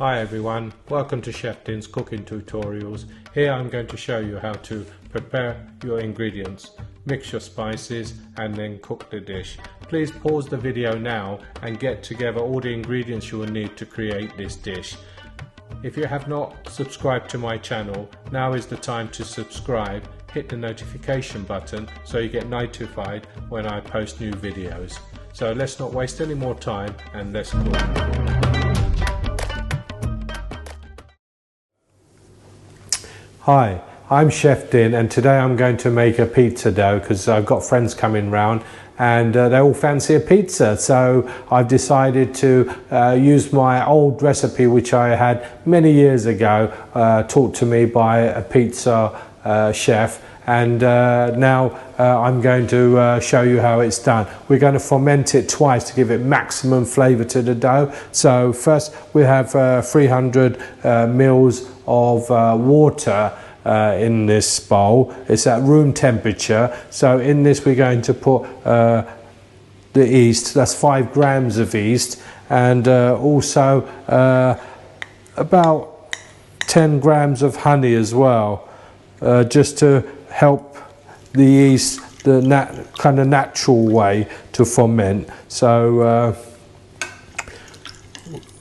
Hi everyone, welcome to Chef Din's cooking tutorials. Here I'm going to show you how to prepare your ingredients, mix your spices and then cook the dish. Please pause the video now and get together all the ingredients you will need to create this dish. If you have not subscribed to my channel, now is the time to subscribe. Hit the notification button so you get notified when I post new videos. So let's not waste any more time and let's cook. Hi, I'm Chef Din and today I'm going to make a pizza dough because I've got friends coming round and they all fancy a pizza, so I've decided to use my old recipe which I had many years ago, taught to me by a pizza chef, and now I'm going to show you how it's done. We're going to ferment it twice to give it maximum flavour to the dough. So first we have 300 mils of water in this bowl. It's at room temperature, so in this we're going to put the yeast. That's 5 grams of yeast, and also about 10 grams of honey as well, just to help the yeast the kind of natural way to ferment. So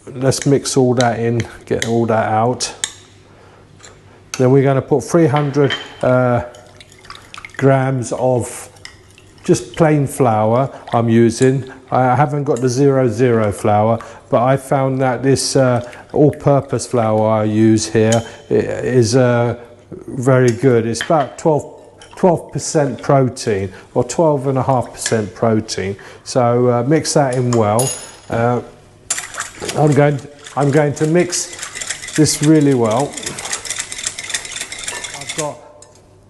let's mix all that in, get all that out. Then we're going to put 300 grams of just plain flour I'm using. I haven't got the 00 flour, but I found that this all-purpose flour I use here is very good. It's about 12% protein, or 12.5% protein. So mix that in well. I'm going to mix this really well. I've got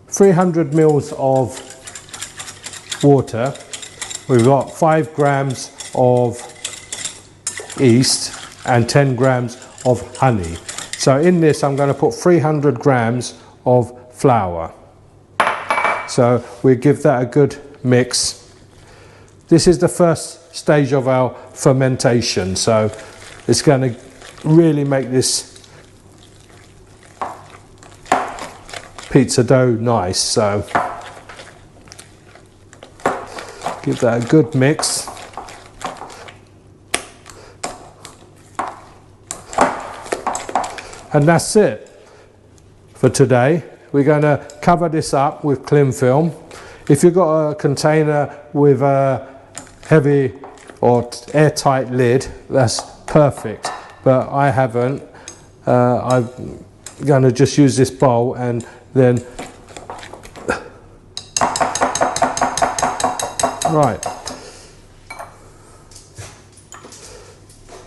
300 mils of water. We've got 5 grams of yeast and 10 grams of honey. So in this I'm going to put 300 grams of flour. So we give that a good mix. This is the first stage of our fermentation, so it's going to really make this pizza dough nice. So give that a good mix. And that's it for today. We're going to cover this up with cling film. If you've got a container with a heavy or airtight lid, that's perfect, but I haven't. I'm going to just use this bowl and then right,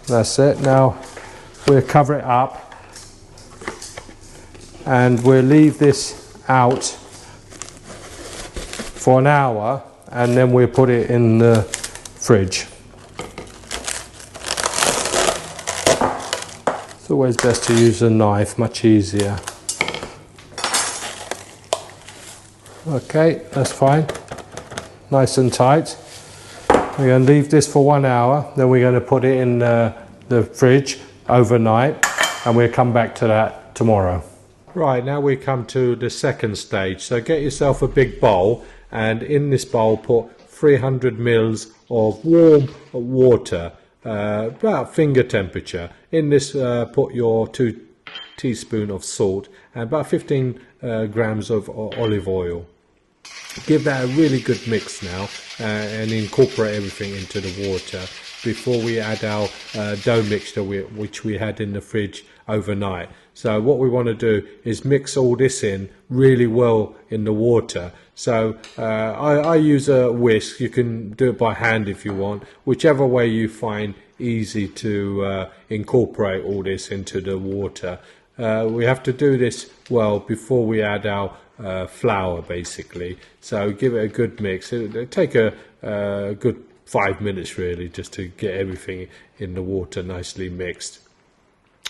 that's it. Now we'll cover it up and we'll leave this out for an hour, and then we'll put it in the fridge. It's always best to use a knife, much easier. Okay, that's fine, nice and tight. We're going to leave this for 1 hour, then we're going to put it in the fridge overnight, and we'll come back to that tomorrow. Right, now we come to the second stage. So get yourself a big bowl, and in this bowl put 300 mils of warm water, about finger temperature. In this put your 2 teaspoons of salt and about 15 grams of olive oil. Give that a really good mix now, and incorporate everything into the water before we add our dough mixture which we had in the fridge overnight. So what we want to do is mix all this in really well in the water. So I use a whisk. You can do it by hand if you want, whichever way you find easy to incorporate all this into the water. We have to do this well before we add our flour basically. So give it a good mix. It'll take a good 5 minutes really, just to get everything in the water nicely mixed.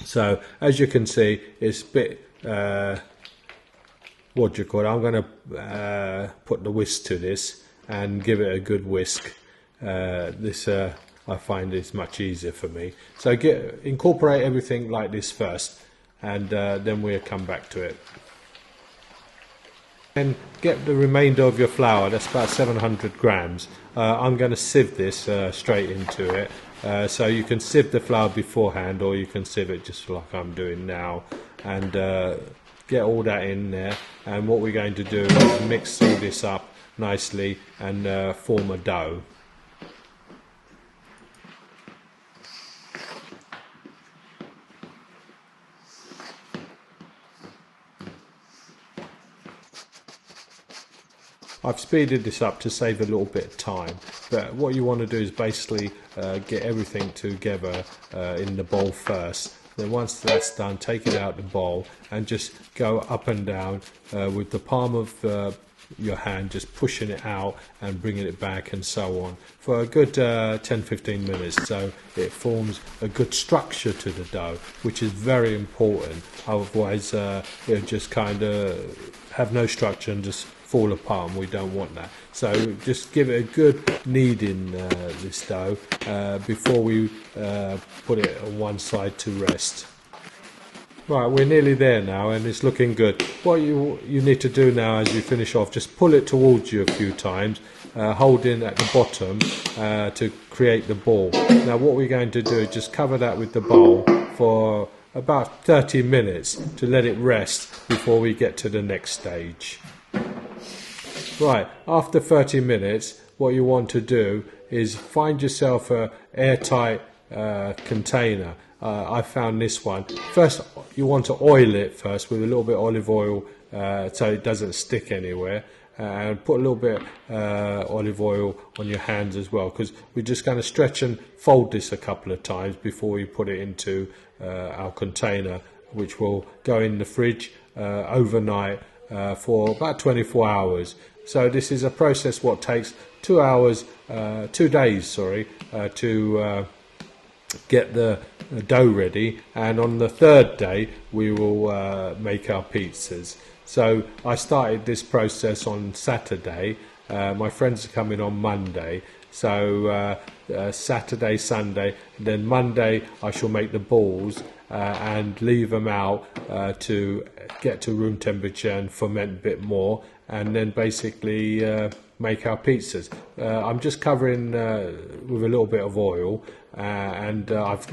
So as you can see, it's a bit what do you call it? I'm going to put the whisk to this and give it a good whisk. This I find it's much easier for me. So incorporate everything like this first, and then we'll come back to it. And get the remainder of your flour, that's about 700 grams. I'm going to sieve this straight into it. So you can sieve the flour beforehand, or you can sieve it just like I'm doing now, and get all that in there. And what we're going to do is mix all this up nicely and form a dough. I've speeded this up to save a little bit of time, but what you want to do is basically get everything together in the bowl first. Then once that's done, take it out the bowl and just go up and down with the palm of your hand, just pushing it out and bringing it back, and so on for a good 10-15 minutes, so it forms a good structure to the dough, which is very important. Otherwise it'll just kind of have no structure and just fall apart, and we don't want that. So just give it a good knead in this dough before we put it on one side to rest. Right, we're nearly there now, and it's looking good. What you need to do now as you finish off, just pull it towards you a few times, holding at the bottom to create the ball. Now what we're going to do is just cover that with the bowl for about 30 minutes to let it rest before we get to the next stage. Right, after 30 minutes, what you want to do is find yourself an airtight container. I found this one. First, you want to oil it first with a little bit of olive oil so it doesn't stick anywhere. And put a little bit olive oil on your hands as well, because we're just going to stretch and fold this a couple of times before we put it into our container, which will go in the fridge overnight for about 24 hours. So this is a process what takes 2 days to get the dough ready, and on the third day we will make our pizzas. So I started this process on Saturday. My friends are coming on Monday, so Saturday, Sunday, then Monday I shall make the balls and leave them out to get to room temperature and ferment a bit more, and then basically make our pizzas. I'm just covering with a little bit of oil, and I've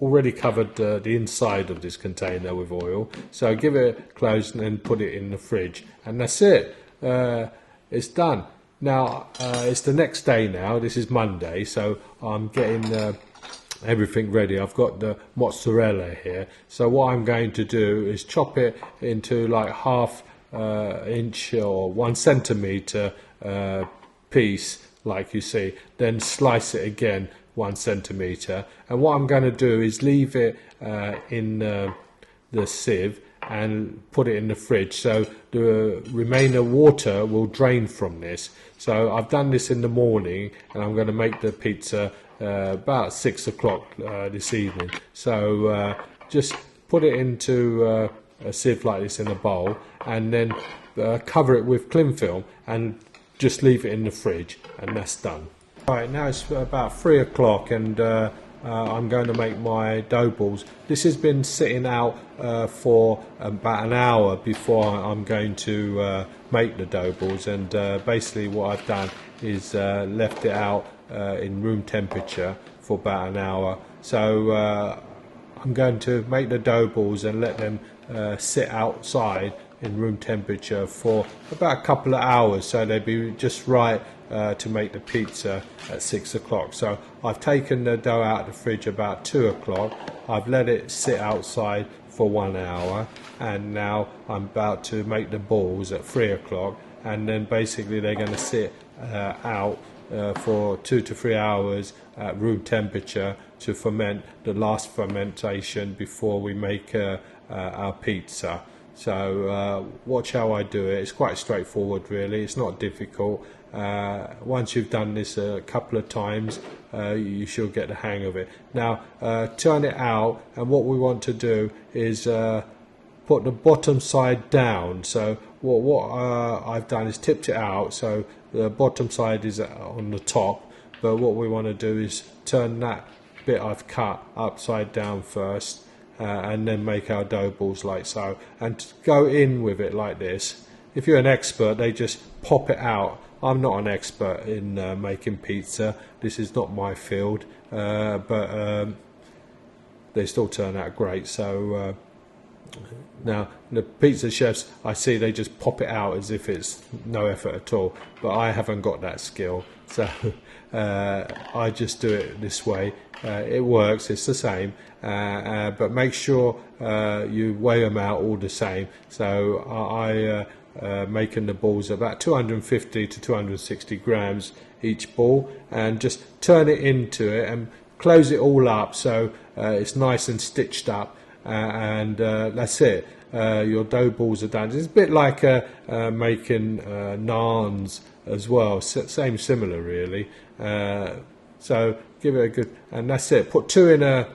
already covered the inside of this container with oil, so give it closed and then put it in the fridge, and that's it. It's done. Now it's the next day now. This is Monday, so I'm getting everything ready. I've got the mozzarella here, so what I'm going to do is chop it into like half inch or 1 centimeter piece, like you see, then slice it again 1 centimeter, and what I'm going to do is leave it in the sieve and put it in the fridge, so the remainder water will drain from this. So I've done this in the morning, and I'm going to make the pizza about 6 o'clock this evening. So just put it into a sieve like this in a bowl, and then cover it with cling film and just leave it in the fridge, and that's done. Right, now it's about 3 o'clock, and I'm going to make my dough balls. This has been sitting out for about an hour before I'm going to make the dough balls, and basically what I've done is left it out in room temperature for about an hour. So I'm going to make the dough balls and let them sit outside in room temperature for about a couple of hours, so they'd be just right to make the pizza at 6 o'clock. So I've taken the dough out of the fridge about 2 o'clock. I've let it sit outside for 1 hour, and now I'm about to make the balls at 3 o'clock, and then basically they're going to sit out for 2 to 3 hours at room temperature to ferment the last fermentation before we make our pizza. So watch how I do it. It's quite straightforward, really. It's not difficult. Once you've done this a couple of times, you should get the hang of it. Now turn it out, and what we want to do is put the bottom side down. So what I've done is tipped it out, so the bottom side is on the top, but what we want to do is turn that bit I've cut upside down first, and then make our dough balls like so, and go in with it like this. If you're an expert, they just pop it out. I'm not an expert in making pizza. This is not my field, but they still turn out great. So now the pizza chefs, I see they just pop it out as if it's no effort at all, but I haven't got that skill, so I just do it this way. It works, it's the same, but make sure you weigh them out all the same. So I making the balls about 250 to 260 grams each ball, and just turn it into it and close it all up so it's nice and stitched up, and that's it. Your dough balls are done. It's a bit like making naans as well, same similar really. So give it a good, and that's it. Put two in a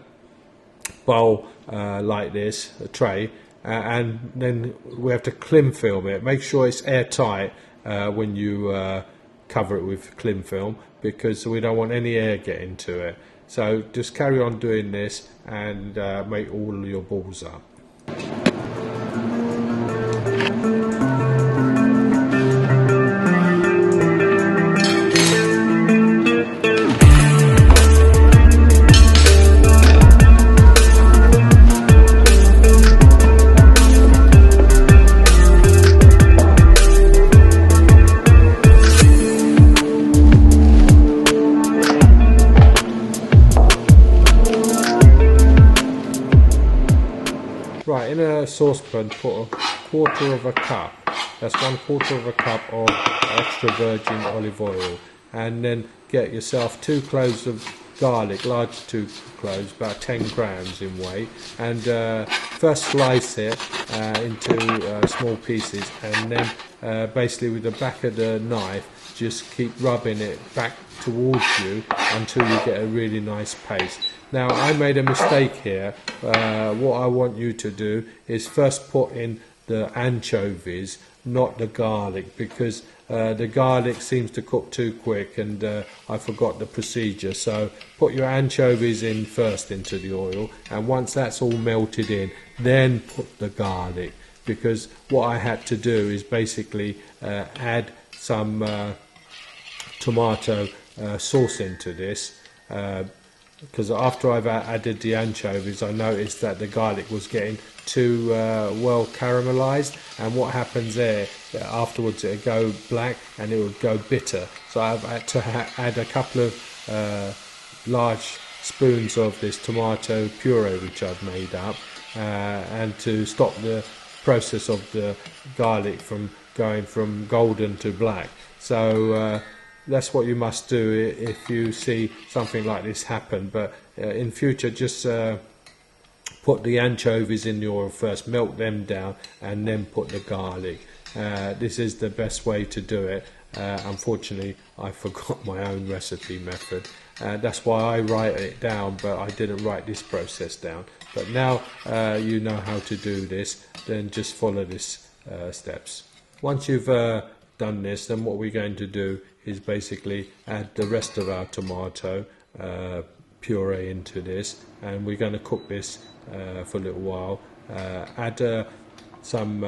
bowl like this, a tray, and then we have to cling film it. Make sure it's airtight when you cover it with cling film, because we don't want any air getting to it. So just carry on doing this and make all your balls up. Right, in a saucepan, put a quarter of a cup, that's 1/4 of a cup of extra virgin olive oil, and then get yourself 2 cloves of garlic, large 2 cloves, about 10 grams in weight, and first slice it into small pieces, and then basically with the back of the knife just keep rubbing it back towards you until you get a really nice paste. Now I made a mistake here. What I want you to do is first put in the anchovies, not the garlic, because the garlic seems to cook too quick, and I forgot the procedure. So put your anchovies in first into the oil, and once that's all melted in, then put the garlic, because what I had to do is basically add some tomato sauce into this, because after I've added the anchovies, I noticed that the garlic was getting too well caramelized, and what happens there, afterwards it would go black and it would go bitter. So I've had to add a couple of large spoons of this tomato puree which I've made up, and to stop the process of the garlic from going from golden to black. So that's what you must do if you see something like this happen. But in future, just put the anchovies in the oil first, melt them down, and then put the garlic. This is the best way to do it. Unfortunately, I forgot my own recipe method. That's why I write it down, but I didn't write this process down. But now you know how to do this, then just follow these steps. Once you've done this, then what we're going to do is basically add the rest of our tomato puree into this, and we're going to cook this for a little while. Add some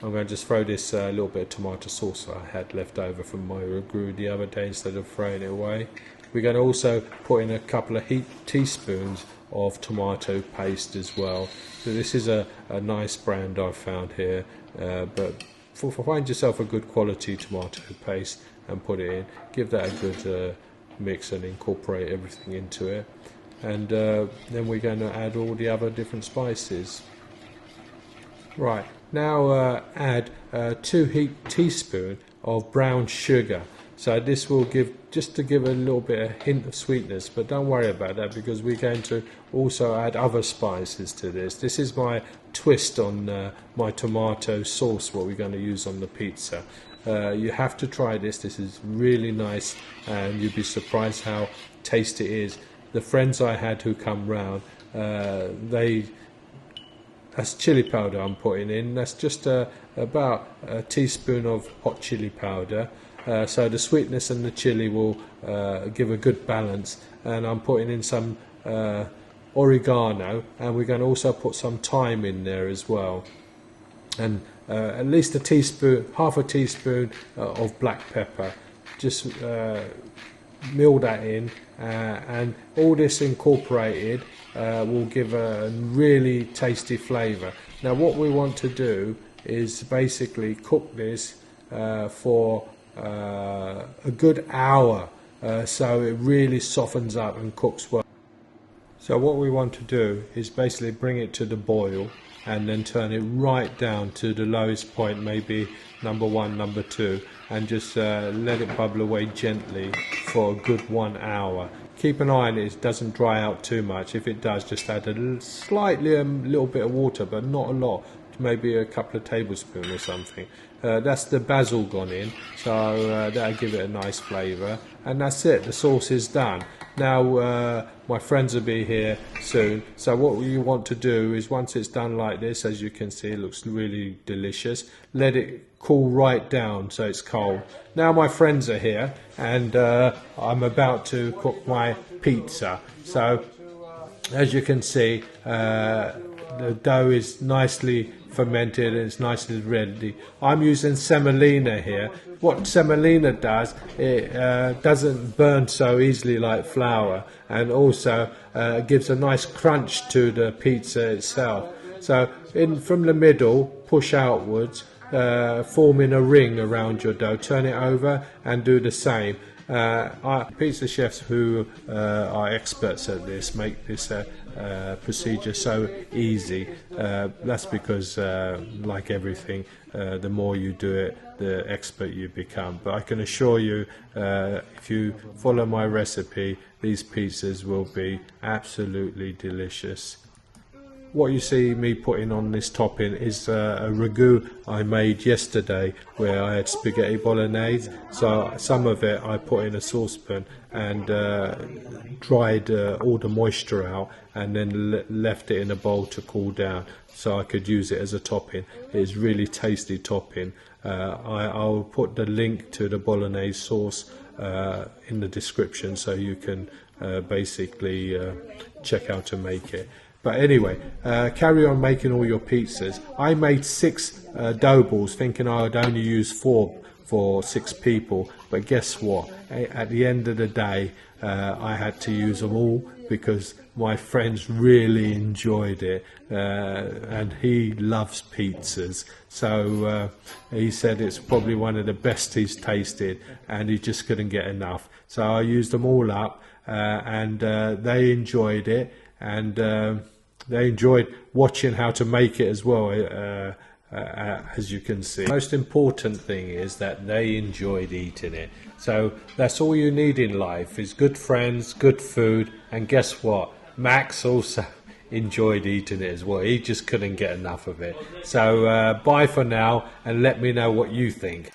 I'm going to just throw this little bit of tomato sauce I had left over from my ragu the other day instead of throwing it away. We're going to also put in a couple of teaspoons of tomato paste as well. So this is a nice brand I've found here, but find yourself a good quality tomato paste and put it in. Give that a good mix and incorporate everything into it. And then we're going to add all the other different spices. Right, now add 2 teaspoons of brown sugar. So this will just to give a little bit of hint of sweetness, but don't worry about that because we're going to also add other spices to this. This is my twist on my tomato sauce, what we're going to use on the pizza. You have to try this. This is really nice, and you'd be surprised how tasty it is. The friends I had who come round, that's chili powder I'm putting in. That's just about a teaspoon of hot chili powder. so the sweetness and the chili will give a good balance. And I'm putting in some oregano, and we're going to also put some thyme in there as well, and at least a teaspoon, half a teaspoon of black pepper. Just mill that in, and all this incorporated will give a really tasty flavour. Now what we want to do is basically cook this for a good hour, so it really softens up and cooks well. So what we want to do is basically bring it to the boil and then turn it right down to the lowest point, maybe number 1, number 2, and just let it bubble away gently for a good 1 hour. Keep an eye on it doesn't dry out too much. If it does, just add a little bit of water, but not a lot, maybe a couple of tablespoons or something. That's the basil gone in, so that'll give it a nice flavour, and that's it. The sauce is done. Now my friends will be here soon, so what you want to do is, once it's done like this, as you can see, it looks really delicious, let it cool right down so it's cold. Now my friends are here, and I'm about to cook my pizza. So as you can see, the dough is nicely fermented and it's nicely ready. I'm using semolina here. What semolina does, it doesn't burn so easily like flour, and also gives a nice crunch to the pizza itself. So from the middle, push outwards, forming a ring around your dough. Turn it over and do the same. Pizza chefs who are experts at this make this procedure so easy. That's because, like everything, the more you do it, the expert you become. But I can assure you, if you follow my recipe, these pizzas will be absolutely delicious. What you see me putting on this topping is a ragu I made yesterday, where I had spaghetti bolognese. So some of it I put in a saucepan and dried all the moisture out, and then left it in a bowl to cool down so I could use it as a topping. It's really tasty topping. I'll put the link to the bolognese sauce in the description, so you can basically check out to make it. But anyway, carry on making all your pizzas. I made 6 dough balls, thinking I would only use 4 for 6 people. But guess what? At the end of the day, I had to use them all because my friends really enjoyed it, and he loves pizzas. So he said it's probably one of the best he's tasted, and he just couldn't get enough. So I used them all up, and they enjoyed it, and they enjoyed watching how to make it as well, as you can see. The most important thing is that they enjoyed eating it. So that's all you need in life, is good friends, good food, and guess what? Max also enjoyed eating it as well. He just couldn't get enough of it. So bye for now, and let me know what you think.